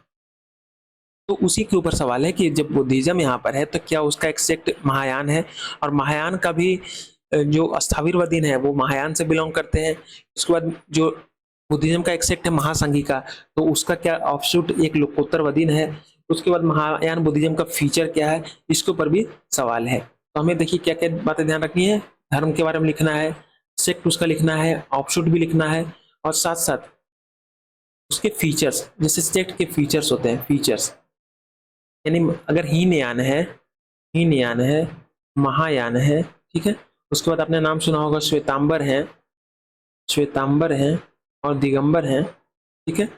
Speaker 1: तो उसी के ऊपर सवाल है कि जब बुद्धिज्म यहाँ पर है तो क्या उसका एक सेक्ट महायान है, और महायान का भी जो स्थाविरवादीन है वो महायान से बिलोंग करते हैं। उसके बाद जो बुद्धिज्म का एक सेक्ट है महासंघिका, तो उसका क्या ऑफशूट एक लोकोत्तरवादीन है। उसके बाद महायान बुद्धिज्म का फीचर क्या है, इसके ऊपर भी सवाल है। तो हमें देखिए क्या क्या बातें ध्यान रखनी है, धर्म के बारे में लिखना है, सेक्ट उसका लिखना है, ऑफशूट भी लिखना है, और साथ साथ उसके फीचर्स, जैसे सेक्ट के फीचर्स होते हैं, फीचर्स यानी अगर हीनयान है, हीनयान है, महायान है, ठीक है। उसके बाद आपने नाम सुना होगा श्वेतांबर है, श्वेतांबर है और दिगंबर है, ठीक है।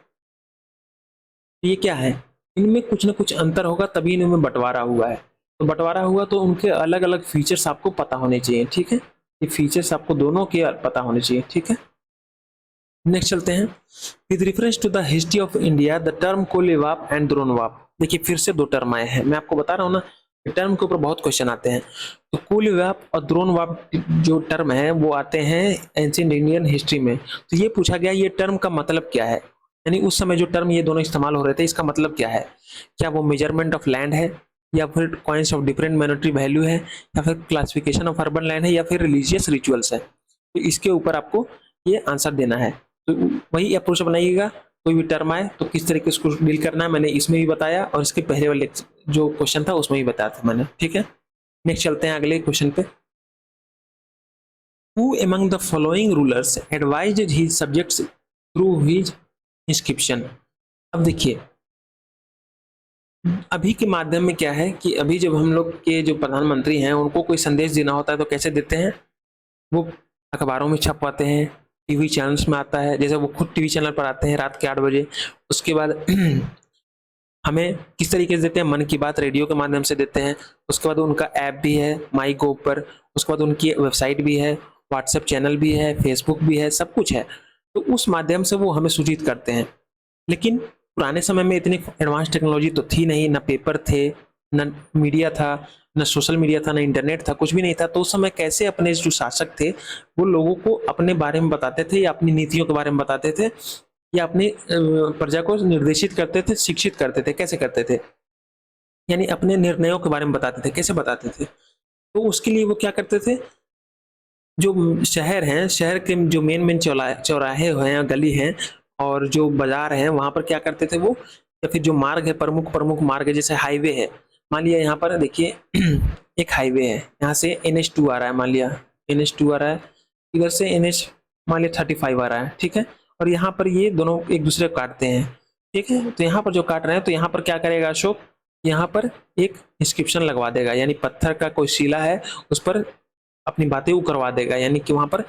Speaker 1: ये क्या है, इनमें कुछ ना कुछ अंतर होगा तभी इनमें बंटवारा हुआ है। तो बंटवारा हुआ तो उनके अलग अलग फीचर्स आपको पता होने चाहिए, ठीक है। ये फीचर्स आपको दोनों के पता होने चाहिए, ठीक है। नेक्स्ट चलते हैं, with reference to the history of India the term Kolivapa and Dronavapa. देखिए फिर से दो टर्म आए हैं, मैं आपको बता रहा हूँ ना, टर्म के ऊपर बहुत क्वेश्चन आते हैं। तो कोलीवाप और द्रोणवाप जो टर्म है वो आते हैं एंशिएंट इंडियन हिस्ट्री में। तो ये पूछा गया ये टर्म का मतलब क्या है, यानी उस समय जो टर्म ये दोनों इस्तेमाल हो रहे थे इसका मतलब क्या है। क्या वो मेजरमेंट ऑफ लैंड है, या फिर coins of different monetary value है, या फिर क्लासिफिकेशन ऑफ अर्बन लैंड है, या फिर रिलीजियस रिचुअल्स है। तो इसके ऊपर आपको ये आंसर देना है। तो वही अप्रोच बनाइएगा, कोई भी टर्म आए तो किस तरीके से उसको डील करना है मैंने इसमें भी बताया, और इसके पहले वाले जो क्वेश्चन था उसमें भी बताया था मैंने, ठीक है। नेक्स्ट चलते हैं अगले क्वेश्चन पे। Who among the following rulers advised his subjects through his inscription? अब देखिए अभी के माध्यम में क्या है कि अभी जब हम लोग के जो प्रधानमंत्री हैं उनको कोई संदेश देना होता है तो कैसे देते हैं, वो अखबारों में छपवाते हैं, टीवी चैनल्स में आता है, जैसे वो खुद टीवी चैनल पर आते हैं रात के 8 बजे। उसके बाद हमें किस तरीके से देते हैं, मन की बात रेडियो के माध्यम से देते हैं। उसके बाद उनका ऐप भी है माई गोव पर, उसके बाद उनकी वेबसाइट भी है, व्हाट्सएप चैनल भी है, फेसबुक भी है, सब कुछ है। तो उस माध्यम से वो हमें सूचित करते हैं। लेकिन पुराने समय में इतनी एडवांस टेक्नोलॉजी तो थी नहीं, ना पेपर थे, न मीडिया था, न सोशल मीडिया था, न इंटरनेट था, कुछ भी नहीं था। तो उस समय कैसे अपने जो शासक थे वो लोगों को अपने बारे में बताते थे, या अपनी नीतियों के बारे में बताते थे, या अपनी प्रजा को निर्देशित करते थे, शिक्षित करते थे। कैसे करते थे, यानी अपने निर्णयों के बारे में बताते थे। कैसे बताते थे, तो उसके लिए वो क्या करते थे, जो शहर हैं, शहर के जो मेन मेन चौराहे हैं, गली हैं, और जो बाजार हैं, वहां पर क्या करते थे वो, या फिर जो मार्ग है, प्रमुख प्रमुख मार्ग है, जैसे हाईवे है, मान लिया यहाँ पर देखिए एक हाईवे है, यहाँ से NH2 आ रहा है, मान लिया NH2 आ रहा है, इधर से NH मान लिया 35 आ रहा है, ठीक है। और यहाँ पर ये दोनों एक दूसरे को काटते हैं, ठीक है। तो यहाँ पर जो काट रहे हैं तो यहाँ पर क्या करेगा अशोक, यहाँ पर एक इंस्क्रिप्शन लगवा देगा, यानी पत्थर का कोई शिला है उस पर अपनी बातें वो करवा देगा। यानी कि वहां पर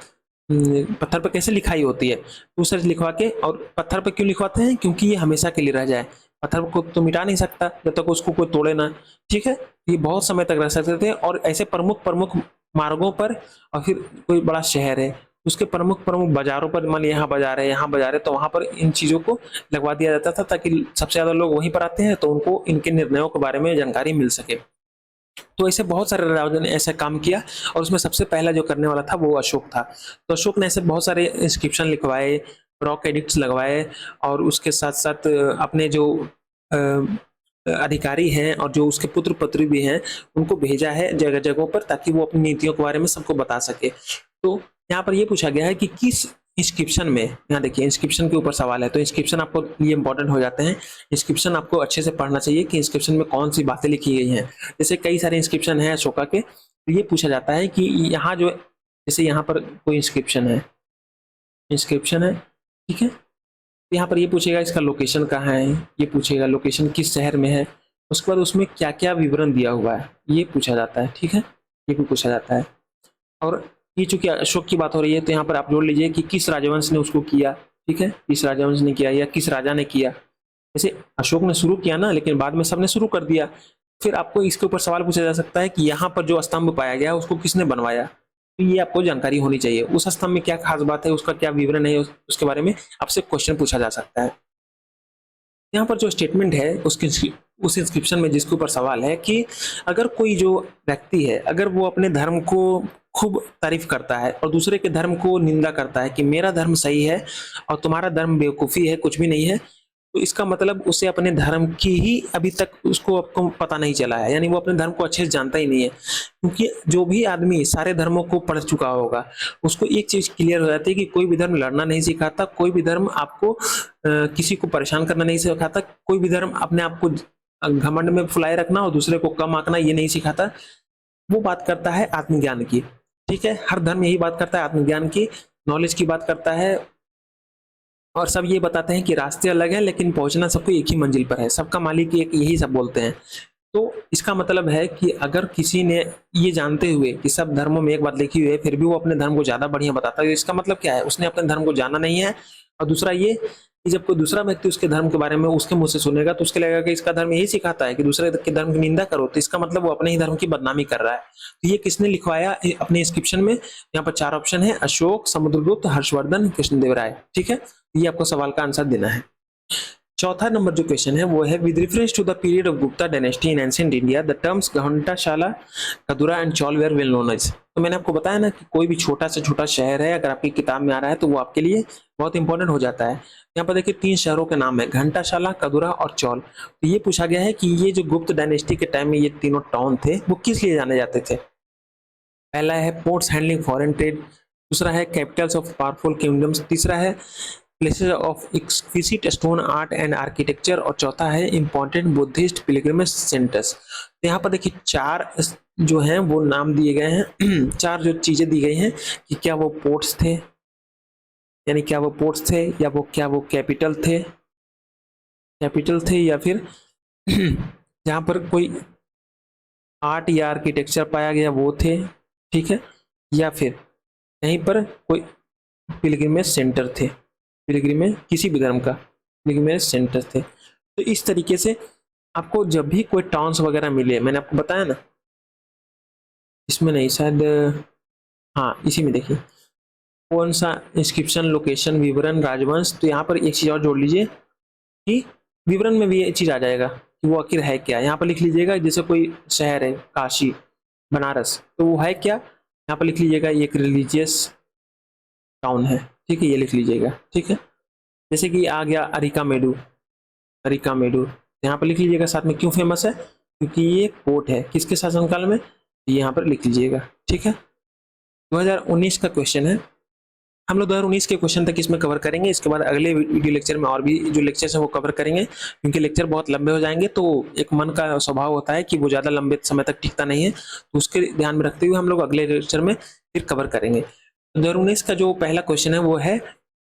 Speaker 1: पत्थर पर कैसे लिखाई होती है तो उसे लिखवा के, और पत्थर पर क्यों लिखवाते हैं, क्योंकि ये हमेशा के लिए रह जाए। पत्थर को तो मिटा नहीं सकता जब तक उसको कोई तोड़े ना, ठीक है। ये बहुत समय तक रह सकते थे। और ऐसे प्रमुख प्रमुख मार्गों पर, और फिर कोई बड़ा शहर है उसके प्रमुख प्रमुख बाजारों पर, मान लिया यहाँ बाजार है, यहाँ बाजार है, तो वहां पर इन चीजों को लगवा दिया जाता था, ताकि सबसे ज्यादा लोग वहीं पर आते हैं तो उनको इनके निर्णयों के बारे में जानकारी मिल सके। तो ऐसे बहुत सारे राजाओं ने ऐसा काम किया, और उसमें सबसे पहला जो करने वाला था वो अशोक था। तो अशोक ने ऐसे बहुत सारे इंस्क्रिप्शन लिखवाए, रॉक एडिक्ट्स लगवाए, और उसके साथ साथ अपने जो अधिकारी हैं और जो उसके पुत्र पुत्री भी हैं उनको भेजा है जगह जगहों पर, ताकि वो अपनी नीतियों के बारे में सबको बता सके। तो यहाँ पर ये पूछा गया है कि किस इंस्क्रिप्शन में, यहाँ देखिए इंस्क्रिप्शन के ऊपर सवाल है, तो इंस्क्रिप्शन आपको लिए इंपॉर्टेंट हो जाते हैं। इंस्क्रिप्शन आपको अच्छे से पढ़ना चाहिए कि इंस्क्रिप्शन में कौन सी बातें लिखी गई हैं। जैसे कई सारे इंस्क्रिप्शन है अशोका के, तो ये पूछा जाता है कि यहाँ जो, जैसे यहाँ पर कोई इंस्क्रिप्शन है, इंस्क्रिप्शन है, ठीक है। यहाँ पर ये पूछेगा इसका लोकेशन कहाँ है, ये पूछेगा लोकेशन किस शहर में है, उसके बाद उसमें क्या क्या विवरण दिया हुआ है ये पूछा जाता है, ठीक है, ये भी पूछा जाता है। और ये चूंकि अशोक की बात हो रही है तो यहाँ पर आप जोड़ लीजिए कि किस राजवंश ने उसको किया, ठीक है, किस राजवंश ने किया या किस राजा ने किया। जैसे अशोक ने शुरू किया ना, लेकिन बाद में सबने शुरू कर दिया। फिर आपको इसके ऊपर सवाल पूछा जा सकता है कि यहाँ पर जो स्तंभ पाया गया उसको किसने बनवाया, तो ये आपको जानकारी होनी चाहिए। उस स्तंभ में क्या खास बात है, उसका क्या विवरण है, उसके बारे में आपसे क्वेश्चन पूछा जा सकता है। यहाँ पर जो स्टेटमेंट है उस इंस्क्रिप्शन में जिसके ऊपर सवाल है कि अगर कोई जो व्यक्ति है अगर वो अपने धर्म को खूब तारीफ करता है और दूसरे के धर्म को निंदा करता है कि मेरा धर्म सही है और तुम्हारा धर्म बेवकूफ़ी है, कुछ भी नहीं है, तो इसका मतलब उसे अपने धर्म की ही अभी तक उसको आपको पता नहीं चला है, यानी वो अपने धर्म को अच्छे से जानता ही नहीं है। क्योंकि जो भी आदमी सारे धर्मों को पढ़ चुका होगा उसको एक चीज क्लियर हो जाती है कि कोई भी धर्म लड़ना नहीं सिखाता, कोई भी धर्म आपको किसी को परेशान करना नहीं सिखाता, कोई भी धर्म अपने आप को घमंड में फुलाए रखना और दूसरे को कम आंकना ये नहीं सिखाता। वो बात करता है आत्मज्ञान की, ठीक है, हर धर्म यही बात करता है, आत्मज्ञान की, नॉलेज की बात करता है। और सब ये बताते हैं कि रास्ते अलग हैं लेकिन पहुंचना सबको एक ही मंजिल पर है, सबका मालिक एक, यही सब बोलते हैं। तो इसका मतलब है कि अगर किसी ने ये जानते हुए कि सब धर्मों में एक बात लिखी हुई है फिर भी वो अपने धर्म को ज्यादा बढ़िया बताता है, तो इसका मतलब क्या है, उसने अपने धर्म को जाना नहीं है। और दूसरा ये कि जब कोई दूसरा व्यक्ति उसके धर्म के बारे में उसके मुंह से सुनेगा तो उसके लगेगा कि इसका धर्म यही सिखाता है कि दूसरे के धर्म की निंदा करो, तो इसका मतलब वो अपने ही धर्म की बदनामी कर रहा है। तो ये किसने लिखवाया अपने इंस्क्रिप्शन में, यहाँ पर 4 ऑप्शन है, अशोक, समुद्रगुप्त, हर्षवर्धन, कृष्णदेवराय, ठीक है। ये आपको सवाल का आंसर देना है। चौथा नंबर जो क्वेश्चन है वो है with reference to the period of Gupta dynasty in ancient India the terms Ghantasala, Kadura and Chaul were well known as. तो मैंने आपको बताया ना कि कोई भी छोटा से छोटा शहर है अगर आपकी किताब में आ रहा है तो वो आपके लिए बहुत इंपॉर्टेंट हो जाता है। यहाँ पर देखिए 3 शहरों के नाम है, घंटाशाला, कदुरा और चौल। तो ये पूछा गया है कि ये जो गुप्त डायनेस्टी के टाइम में ये तीनों टाउन थे वो किस लिए जाने जाते थे। पहला है पोर्ट्स हैंडलिंग फॉरेन ट्रेड, दूसरा है कैपिटल्स ऑफ पावरफुल किंगडम्स, तीसरा है places of exquisite stone art and architecture, और चौथा है इंपॉर्टेंट बुद्धिस्ट पिलग्रिमेज सेंटर्स। तो यहाँ पर देखिए 4 जो हैं वो नाम दिए गए हैं 4 जो चीजें दी गई हैं कि क्या वो पोर्ट्स थे, यानी क्या वो पोर्ट्स थे या क्या वो कैपिटल थे या फिर जहाँ पर कोई आर्ट या आर्किटेक्चर पाया गया वो थे, ठीक है, या फिर कहीं पर कोई पिलग्रिमेज सेंटर थे, पिलग्रिमेज किसी भी धर्म का पिलग्रिमेज सेंटर थे। तो इस तरीके से आपको जब भी कोई टाउन्स वगैरह मिले, मैंने आपको बताया ना, इसमें नहीं शायद, हाँ इसी में देखिए कौन सा इंस्क्रिप्शन, लोकेशन, विवरण, राजवंश। तो यहाँ पर एक चीज और जोड़ लीजिए कि विवरण में भी ये चीज आ जाएगा कि वो आखिर है क्या। यहाँ पर लिख लीजिएगा जैसे कोई शहर है काशी, बनारस, तो वो है क्या, यहाँ पर लिख लीजिएगा ये एक रिलीजियस टाउन है, ठीक है, ये लिख लीजिएगा, ठीक है। जैसे कि आ गया अरिकामेडू, यहाँ पर लिख लीजिएगा साथ में, क्यों फेमस है, क्योंकि ये पोर्ट है, किसके शासनकाल में, यहाँ पर लिख लीजिएगा, ठीक है। 2019 का क्वेश्चन है, हम लोग 2019 के क्वेश्चन तक इसमें कवर करेंगे, इसके बाद अगले वीडियो लेक्चर में और भी जो लेक्चर्स हैं वो कवर करेंगे, क्योंकि लेक्चर बहुत लंबे हो जाएंगे। तो एक मन का स्वभाव होता है कि वो ज़्यादा लंबे समय तक टिकता नहीं है, तो उसके ध्यान में रखते हुए हम लोग अगले लेक्चर में फिर कवर करेंगे। 2019 का जो पहला क्वेश्चन है वो है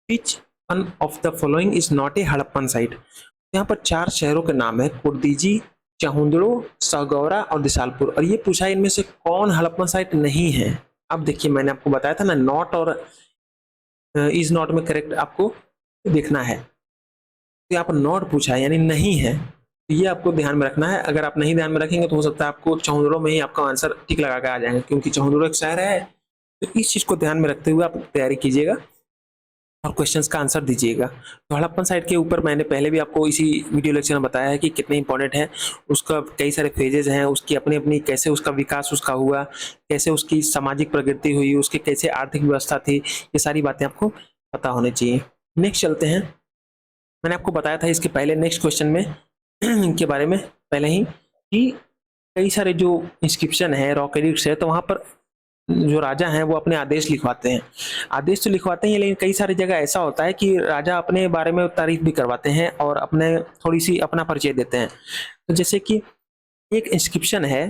Speaker 1: विच one of the following is not a Harappan site. यहाँ पर 4 शहरों के नाम है, कुर्दीजी, चाहुंदड़ो, सागौरा और दिसालपुर, और ये पूछा इनमें से कौन हड़प्पन साइट नहीं है। अब देखिए मैंने आपको बताया था ना, नॉट और इज नॉट में करेक्ट आपको देखना है, तो यहाँ पर नॉट पूछा है यानी नहीं है, तो ये आपको ध्यान में रखना है। अगर आप नहीं ध्यान में रखेंगे तो हो सकता है आपको चाहुंदड़ो में ही आपका आंसर टिक लगा के आ जाएंगे, क्योंकि चाहुंदड़ो एक शहर है। तो इस चीज को ध्यान में रखते हुए आप तैयारी कीजिएगा और क्वेश्चंस का आंसर दीजिएगा। तो हड़प्पन साइट के ऊपर मैंने पहले भी आपको इसी वीडियो लेक्चर में बताया है कि कितने इंपॉर्टेंट है, उसका कई सारे फेजेज हैं, उसकी अपनी अपनी कैसे उसका विकास उसका हुआ, कैसे उसकी सामाजिक प्रगति हुई, उसकी कैसे आर्थिक व्यवस्था थी, ये सारी बातें आपको पता होनी चाहिए। नेक्स्ट चलते हैं, मैंने आपको बताया था इसके पहले नेक्स्ट क्वेश्चन में के बारे में पहले ही कि कई सारे जो इंस्क्रिप्शन है, रॉक एडिक्ट्स है, तो वहाँ पर जो राजा हैं वो अपने आदेश लिखवाते हैं, आदेश तो लिखवाते हैं, लेकिन कई सारी जगह ऐसा होता है कि राजा अपने बारे में तारीफ भी करवाते हैं और अपने थोड़ी सी अपना परिचय देते हैं। तो जैसे कि एक इंस्क्रिप्शन है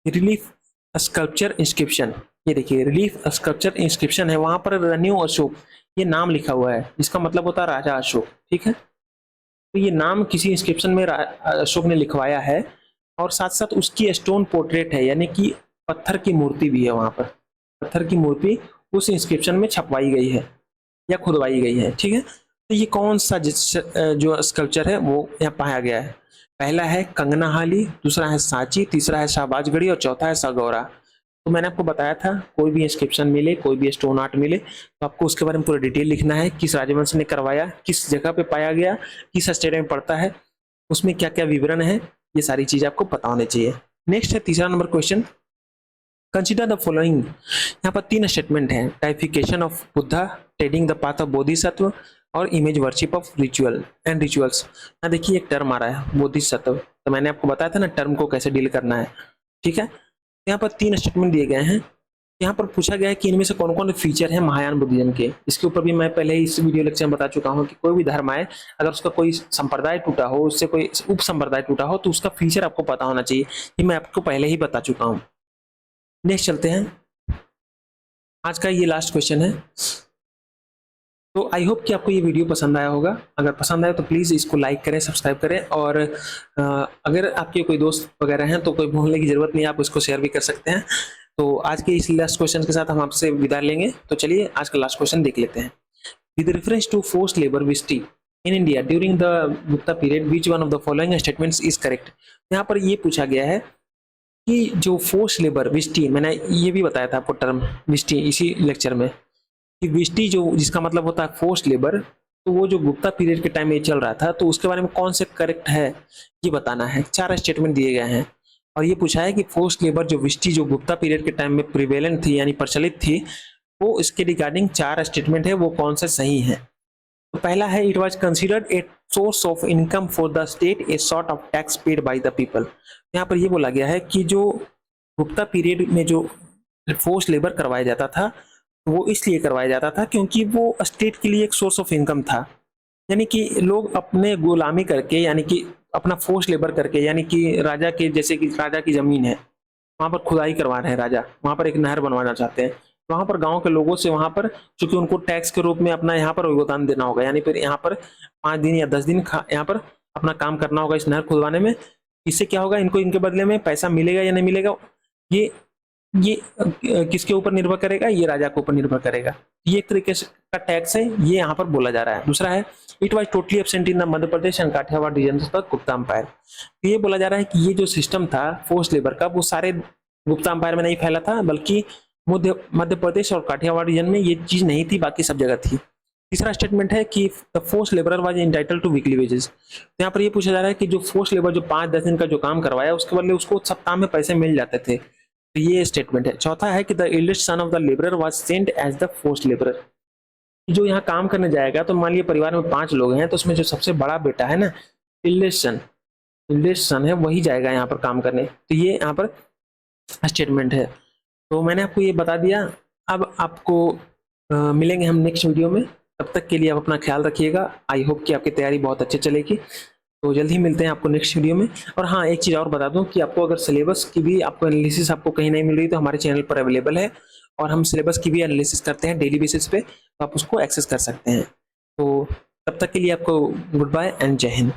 Speaker 1: रिलीफ स्कल्पचर इंस्क्रिप्शन, ये देखिए रिलीफ स्कल्पचर इंस्क्रिप्शन है, वहां पर रन्यू अशोक ये नाम लिखा हुआ है, जिसका मतलब होता है राजा अशोक, ठीक है। तो ये नाम किसी इंस्क्रिप्शन में अशोक ने लिखवाया है, और साथ साथ उसकी स्टोन पोर्ट्रेट है, यानी कि पत्थर की मूर्ति भी है, वहां पर पत्थर की मूर्ति उस इंस्क्रिप्शन में छपवाई गई है या खुदवाई गई है। ठीक है, तो ये कौन सा जो स्कल्पचर है वो यहाँ पाया गया है? पहला है कंगना हाली, दूसरा है सांची, तीसरा है शाहबाजगढ़ी और चौथा है सागौरा। तो मैंने आपको बताया था कोई भी इंस्क्रिप्शन मिले, कोई भी स्टोन आर्ट मिले, तो आपको उसके बारे में पूरा डिटेल लिखना है, किस राजवंश ने करवाया, किस जगह पे पाया गया, किस स्टेट में पड़ता है, उसमें क्या क्या विवरण है, ये सारी चीजें आपको पता होनी चाहिए। नेक्स्ट है तीसरा number question, consider the following. यहाँ पर 3 स्टेटमेंट है, deification of Buddha, treading the path of Bodhisattva और image worship of ritual and rituals. यहाँ देखिए एक टर्म आ रहा है बोधिसत्व, तो मैंने आपको बताया था ना टर्म को कैसे डील करना है। ठीक है, यहाँ पर 3 स्टेटमेंट दिए गए हैं। यहाँ पर पूछा गया है कि इनमें से कौन कौन से फीचर है महायान बुद्धिज्म के। इसके ऊपर भी मैं पहले ही इस वीडियो लेक्चर में बता चुका हूँ कि कोई भी धर्म आए, अगर उसका कोई संप्रदाय टूटा हो, उससे कोई उप संप्रदाय टूटा हो, तो उसका फीचर आपको पता होना चाहिए। ये मैं आपको पहले ही बता चुका हूँ। नेक्स्ट चलते हैं, आज का ये लास्ट क्वेश्चन है। तो आई होप कि आपको ये वीडियो पसंद आया होगा। अगर पसंद आया तो प्लीज़ इसको लाइक करें, सब्सक्राइब करें, और अगर आपके कोई दोस्त वगैरह हैं तो कोई भूलने की जरूरत नहीं, आप उसको शेयर भी कर सकते हैं। तो आज के इस लास्ट क्वेश्चन के साथ हम आपसे विदा लेंगे। तो चलिए आज का लास्ट क्वेश्चन देख लेते हैं। With reference to forced labour Vishti in India during the Gupta period, which one of the following statements is correct. यहाँ पर ये पूछा गया है कि जो फोर्स्ड लेबर विस्टी, मैंने ये भी बताया था आपको टर्म विस्टी इसी लेक्चर में, कि विस्टी जो जिसका मतलब होता है फोर्स्ड लेबर, तो वो जो गुप्ता पीरियड के टाइम में चल रहा था, तो उसके बारे में कौन से करेक्ट है ये बताना है। 4 स्टेटमेंट दिए गए हैं और ये पूछा है कि फोर्स्ड लेबर जो विस्टी जो गुप्ता पीरियड के टाइम में प्रिवेलेंट थी यानी प्रचलित थी, वो इसके रिगार्डिंग 4 स्टेटमेंट है, वो कौन से सही है। तो पहला है, it was considered a source of income for the state, a sort of tax paid by the people. यहाँ पर ये बोला गया है कि जो गुप्ता पीरियड में जो फोर्स्ड लेबर करवाया जाता था, वो इसलिए करवाया जाता था क्योंकि वो स्टेट के लिए एक सोर्स ऑफ इनकम था। यानी कि लोग अपने गुलामी करके, यानी कि अपना फोर्स लेबर करके, यानी कि राजा के, जैसे कि राजा की जमीन है, वहां पर खुदाई करवा रहे हैं राजा, वहां पर एक नहर बनवाना चाहते हैं, वहां पर गांव के लोगों से वहां पर, चूंकि उनको टैक्स के रूप में अपना यहाँ पर योगदान देना होगा, यानी फिर यहाँ पर 5 दिन या 10 दिन यहाँ पर अपना काम करना होगा इस नहर खुदवाने में। इससे क्या होगा, इनको इनके बदले में पैसा मिलेगा या नहीं मिलेगा, ये किसके ऊपर निर्भर करेगा, ये राजा के ऊपर निर्भर करेगा। ये एक तरीके से का टैक्स है, ये यहाँ पर बोला जा रहा है। दूसरा है, it was totally absent in the Madhya Pradesh and Kathiawar region of the Gupta empire. ये बोला जा रहा है कि ये जो सिस्टम था फोर्स लेबर का, वो सारे गुप्ता एम्पायर में नहीं फैला था, बल्कि मध्य प्रदेश और काठियावाड़ रीजन में ये चीज नहीं थी, बाकी सब जगह थी। तीसरा स्टेटमेंट है कि the force labour was entitled to weekly wages. तो यहाँ पर ये पूछा जा रहा है कि जो फोर्स लेबर जो 5-10 दिन का जो काम करवाया, उसके बदले उसको सप्ताह में पैसे मिल जाते थे। तो ये स्टेटमेंट है। चौथा है कि the eldest son of the labourer was sent as the forced labourer. जो यहाँ काम करने जाएगा, तो मान लिया परिवार में 5 लोग हैं, तो उसमें जो सबसे बड़ा बेटा है ना, एल्डेस्ट सन है, वही जाएगा यहाँ पर काम करने। तो ये यहाँ पर स्टेटमेंट है। तो मैंने आपको ये बता दिया। अब आपको मिलेंगे हम नेक्स्ट वीडियो में। तब तक के लिए आप अपना ख्याल रखिएगा। आई होप कि आपकी तैयारी बहुत अच्छी चलेगी। तो जल्द ही मिलते हैं आपको नेक्स्ट वीडियो में। और हाँ, एक चीज़ और बता दूं कि आपको अगर सिलेबस की भी आपको एनालिसिस आपको कहीं नहीं मिल रही, तो हमारे चैनल पर अवेलेबल है, और हम सिलेबस की भी एनालिसिस करते हैं डेली बेसिस पे, तो आप उसको एक्सेस कर सकते हैं। तो तब तक के लिए आपको गुड बाय एंड जय हिंद।